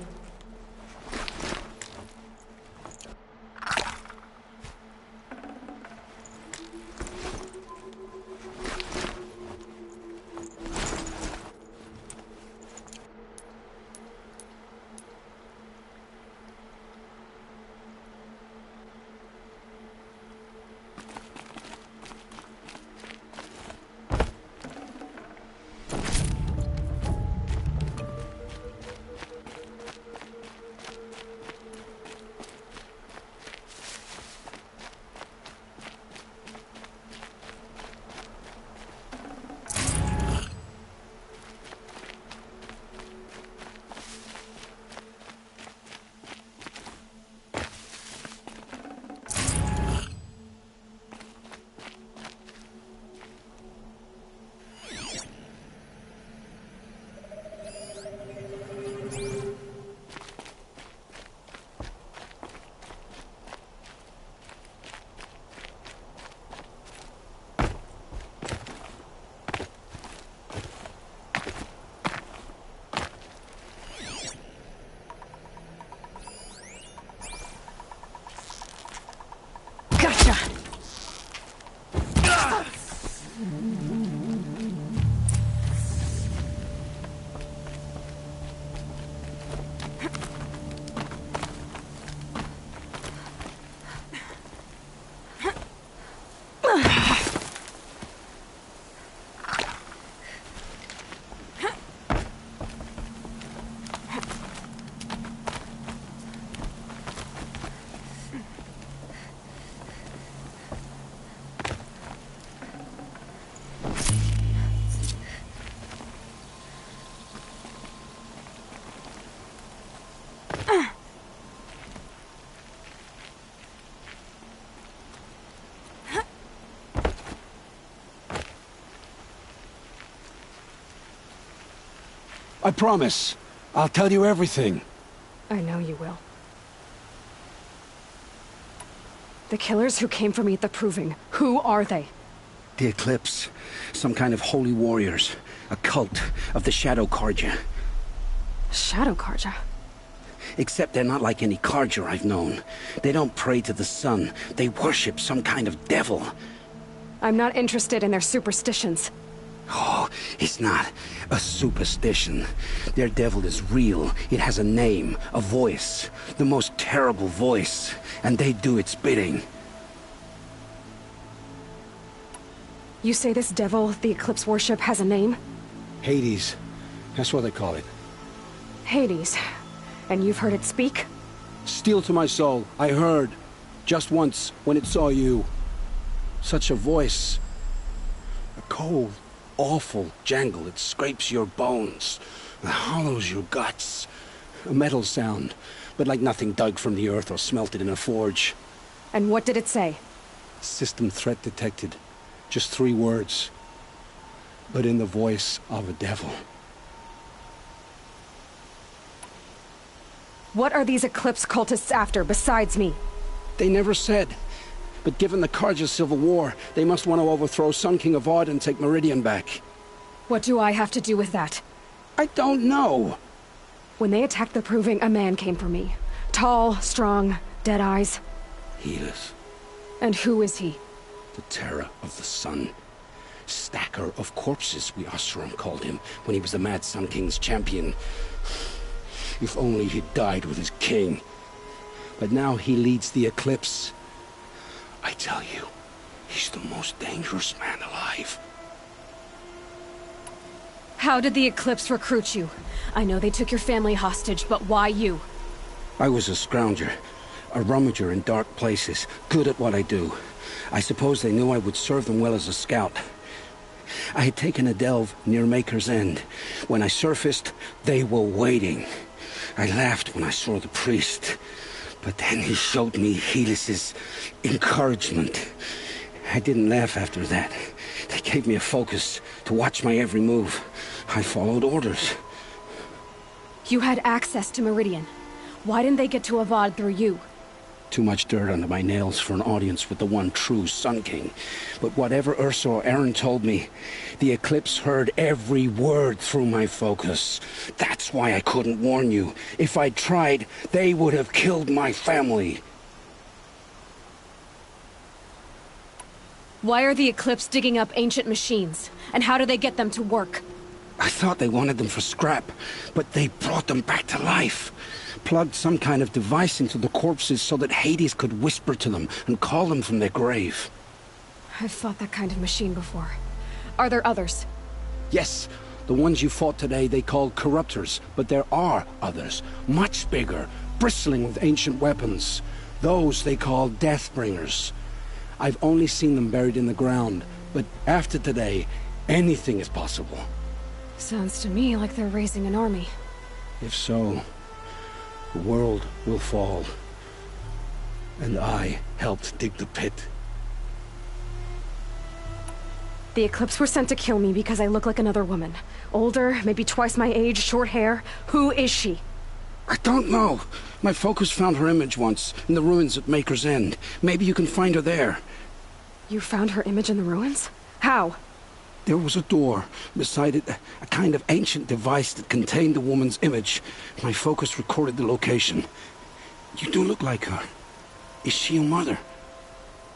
I promise. I'll tell you everything. I know you will. The killers who came for me at the Proving, who are they? The Eclipse. Some kind of holy warriors. A cult of the Shadow Carja. Shadow Carja? Except they're not like any Carja I've known. They don't pray to the sun. They worship some kind of devil. I'm not interested in their superstitions. Oh, it's not a superstition. Their devil is real. It has a name, a voice. The most terrible voice. And they do its bidding. You say this devil the Eclipse worship has a name? Hades. That's what they call it. Hades. And you've heard it speak? Steel to my soul. I heard. Just once, when it saw you. Such a voice. A cold, awful jangle. It scrapes your bones. It hollows your guts. A metal sound, but like nothing dug from the earth or smelted in a forge. And what did it say? System threat detected. Just 3 words. But in the voice of a devil. What are these Eclipse cultists after, besides me? They never said. But given the Carja civil war, they must want to overthrow Sun King of Odd and take Meridian back. What do I have to do with that? I don't know. When they attacked the Proving, a man came for me. Tall, strong, dead eyes. Helis. And who is he? The terror of the sun. Stacker of corpses, we Oseram called him, when he was the Mad Sun King's champion. If only he'd died with his king. But now he leads the Eclipse. I tell you, he's the most dangerous man alive. How did the Eclipse recruit you? I know they took your family hostage, but why you? I was a scrounger, a rummager in dark places, good at what I do. I suppose they knew I would serve them well as a scout. I had taken a delve near Maker's End. When I surfaced, they were waiting. I laughed when I saw the priest, but then he showed me Helis's encouragement. I didn't laugh after that. They gave me a focus to watch my every move. I followed orders. You had access to Meridian. Why didn't they get to Avad through you? Too much dirt under my nails for an audience with the one true Sun King. But whatever Ursa or Aaron told me, the Eclipse heard every word through my focus. That's why I couldn't warn you. If I'd tried, they would have killed my family. Why are the Eclipse digging up ancient machines? And how do they get them to work? I thought they wanted them for scrap, but they brought them back to life. Plugged some kind of device into the corpses so that Hades could whisper to them and call them from their grave. I've fought that kind of machine before. Are there others? Yes, the ones you fought today they called corruptors, but there are others, much bigger, bristling with ancient weapons. Those they call Deathbringers. I've only seen them buried in the ground, but after today, anything is possible. Sounds to me like they're raising an army. If so, the world will fall. And I helped dig the pit. The Eclipse were sent to kill me because I look like another woman. Older, maybe twice my age, short hair. Who is she? I don't know. My focus found her image once, in the ruins at Maker's End. Maybe you can find her there. You found her image in the ruins? How? There was a door. Beside it, a kind of ancient device that contained the woman's image. My focus recorded the location. You do look like her. Is she your mother?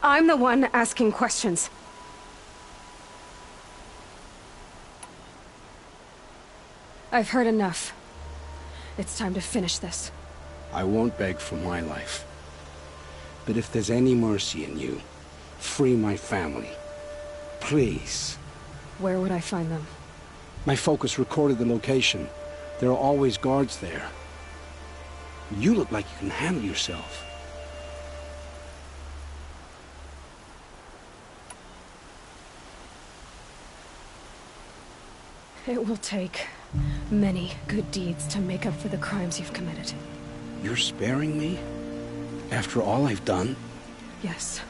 I'm the one asking questions. I've heard enough. It's time to finish this. I won't beg for my life. But if there's any mercy in you, free my family. Please. Where would I find them? My focus recorded the location. There are always guards there. You look like you can handle yourself. It will take many good deeds to make up for the crimes you've committed. You're sparing me? After all I've done? Yes.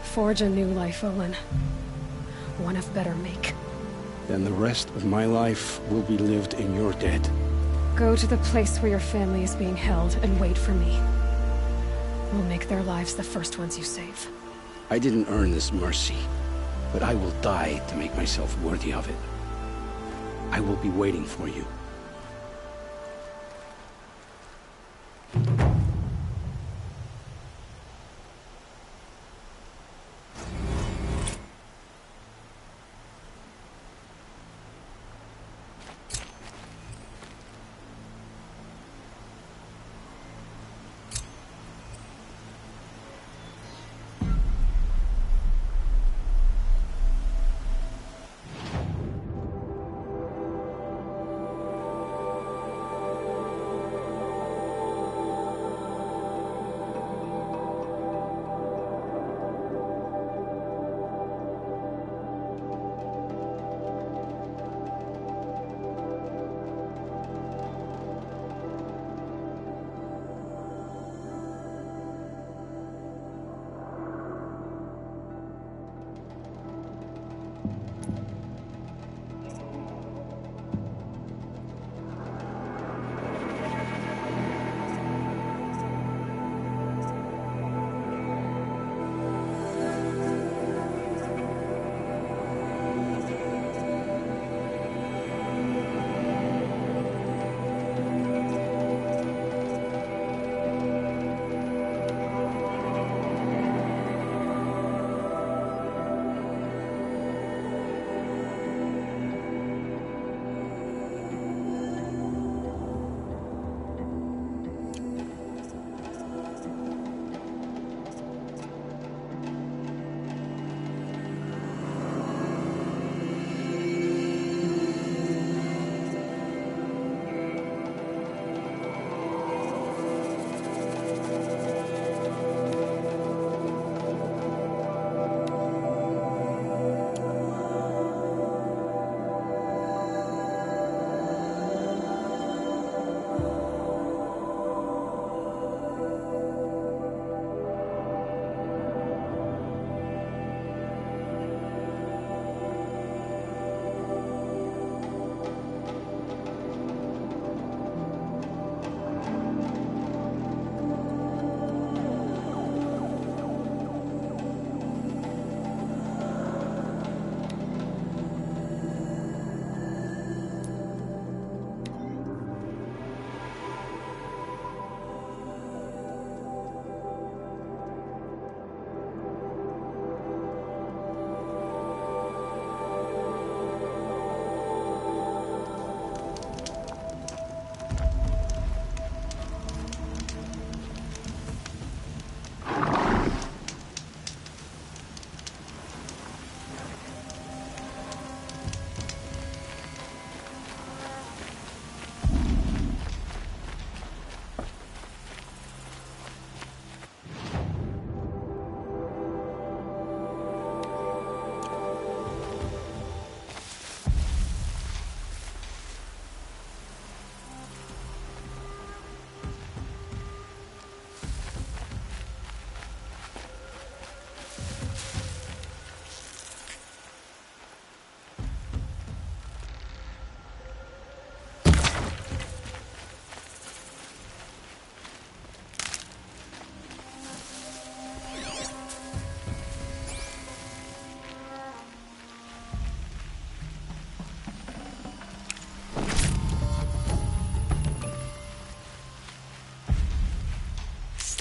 Forge a new life, Olin. One of better make. Then the rest of my life will be lived in your debt. Go to the place where your family is being held and wait for me. We'll make their lives the first ones you save. I didn't earn this mercy, but I will die to make myself worthy of it. I will be waiting for you.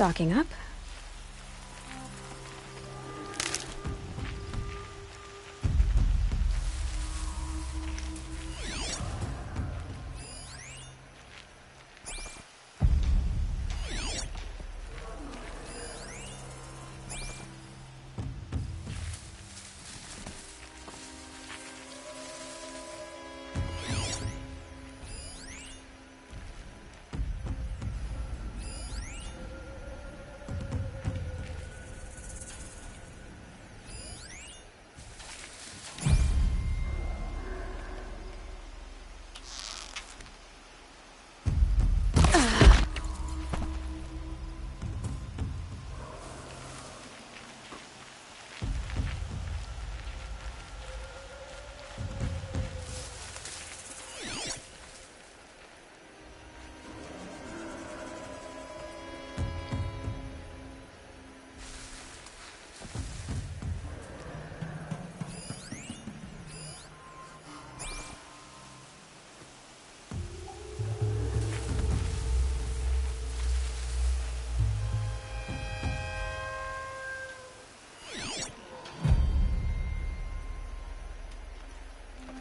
Stocking up.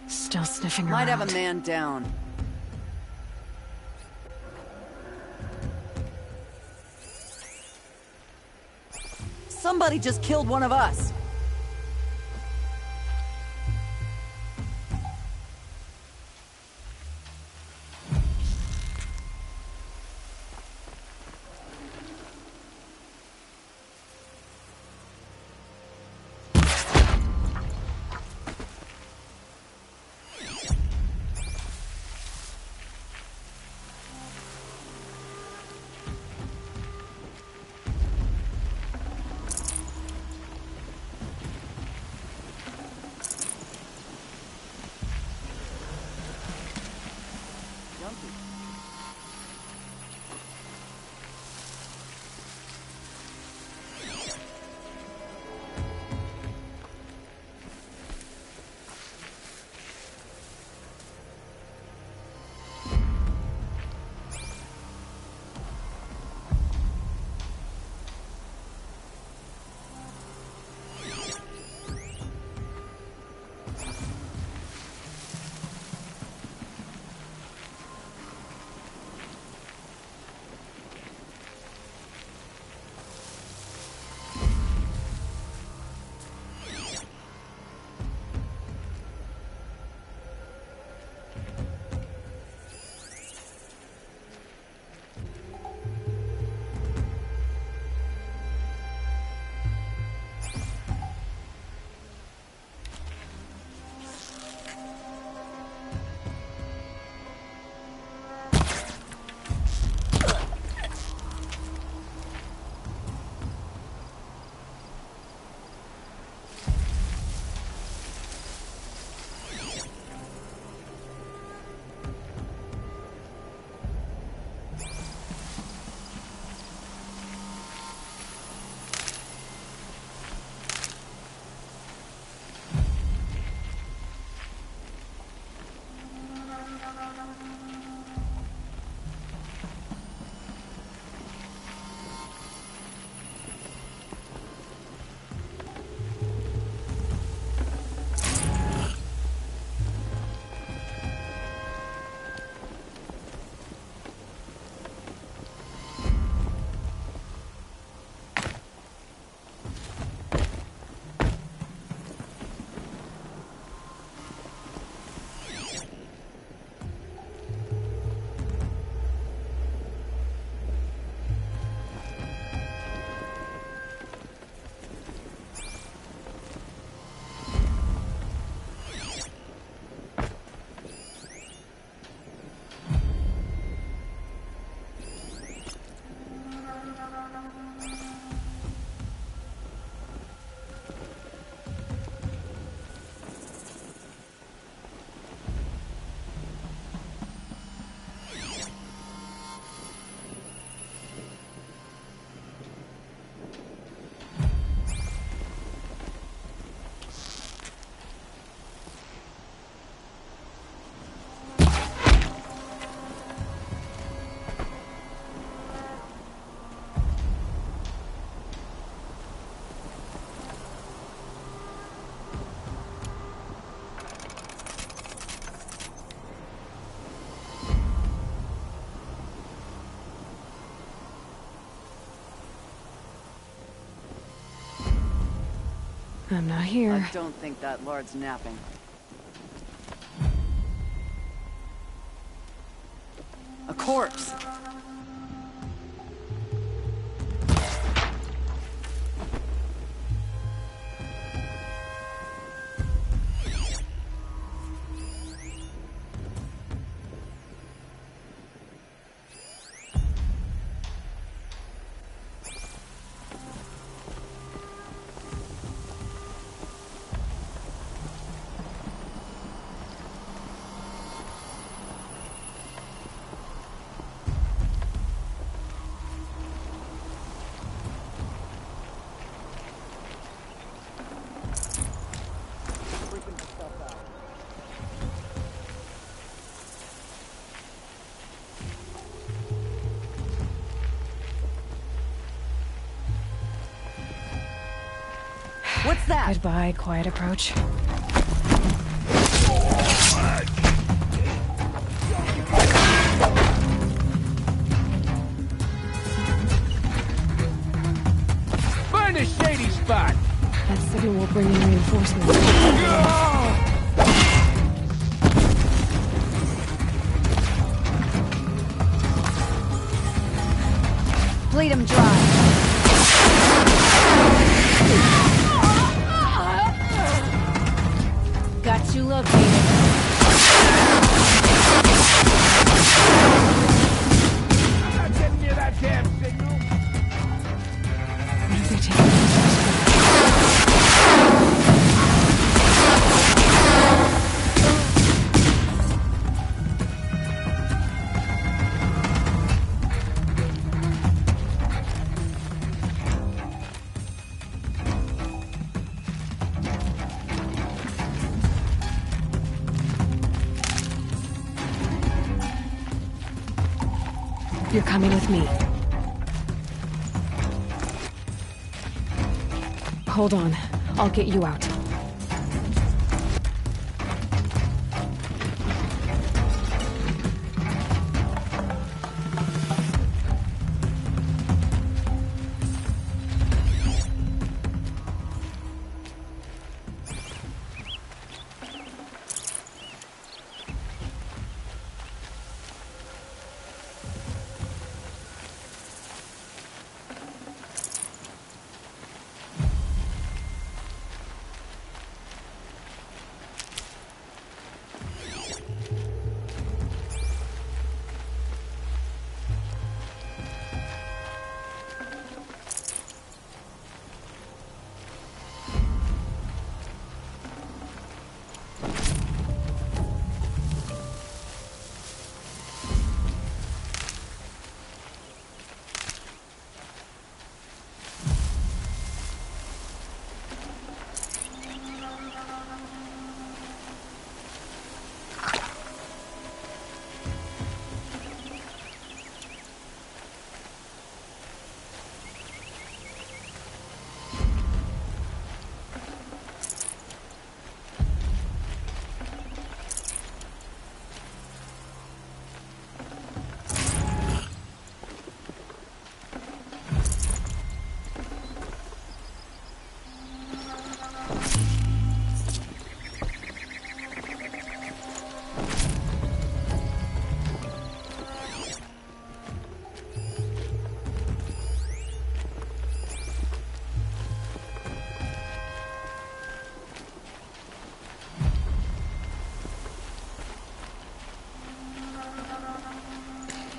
Still sniffing around. Might have a man down. Somebody just killed one of us. I'm not here. I don't think that lord's napping. A corpse! What's that? Goodbye, quiet approach. Find a shady spot! That signal will bring in reinforcements. Bleed him dry. Got you located. I'm not getting near that damn signal! What if they take it? You're coming with me. Hold on. I'll get you out.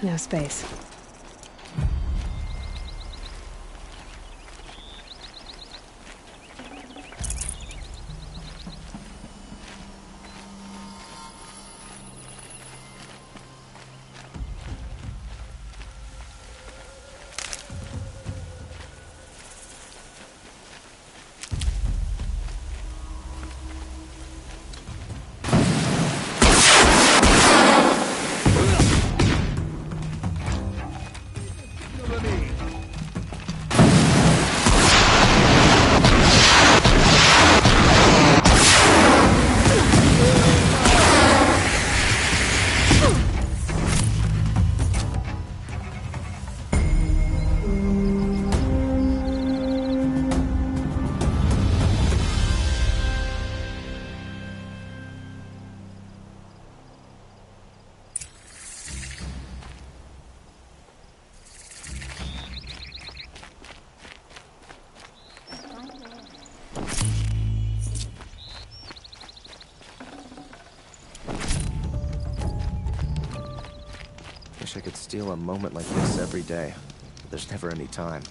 No space. Wish I could steal a moment like this every day. But there's never any time.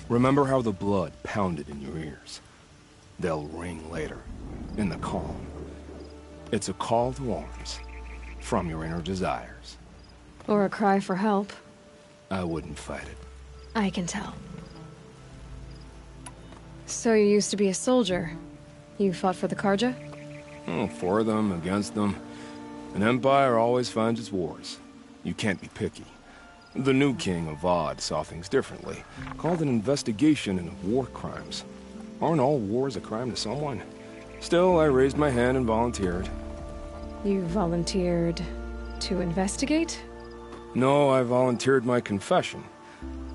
Remember how the blood pounded in your ears? They'll ring later, in the calm. It's a call to arms, from your inner desires. Or a cry for help. I wouldn't fight it. I can tell. So you used to be a soldier. You fought for the Karja? Oh, for them, against them. An empire always finds its wars. You can't be picky. The new king of Vod saw things differently. Called an investigation into war crimes. Aren't all wars a crime to someone? Still, I raised my hand and volunteered. You volunteered to investigate? No, I volunteered my confession.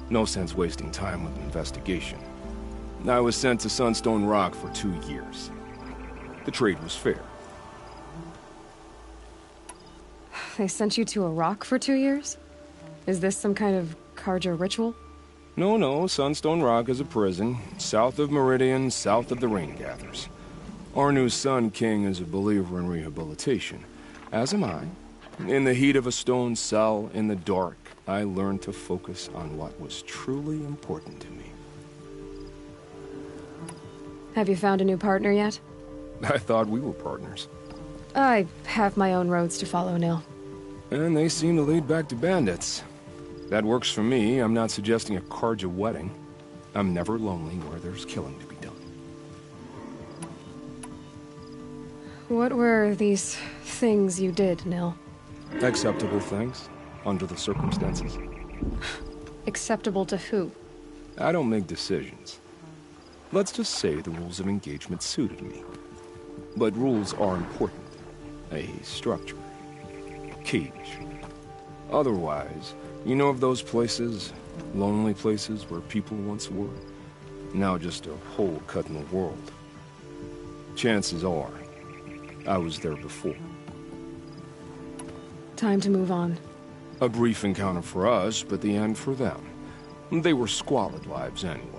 No sense wasting time with an investigation. I was sent to Sunstone Rock for 2 years. The trade was fair. They sent you to a rock for 2 years? Is this some kind of Karja ritual? No, Sunstone Rock is a prison, south of Meridian, south of the Rain Gathers. Our new Sun King is a believer in rehabilitation, as am I. In the heat of a stone cell, in the dark, I learned to focus on what was truly important to me. Have you found a new partner yet? I thought we were partners. I have my own roads to follow, Nil. And they seem to lead back to bandits. That works for me. I'm not suggesting a Karja wedding. I'm never lonely where there's killing to be done. What were these things you did, Nil? Acceptable things, under the circumstances. Acceptable to who? I don't make decisions. Let's just say the rules of engagement suited me. But rules are important. A structure. A cage. Otherwise, you know of those places, lonely places where people once were? Now just a hole cut in the world. Chances are, I was there before. Time to move on. A brief encounter for us, but the end for them. They were squalid lives anyway.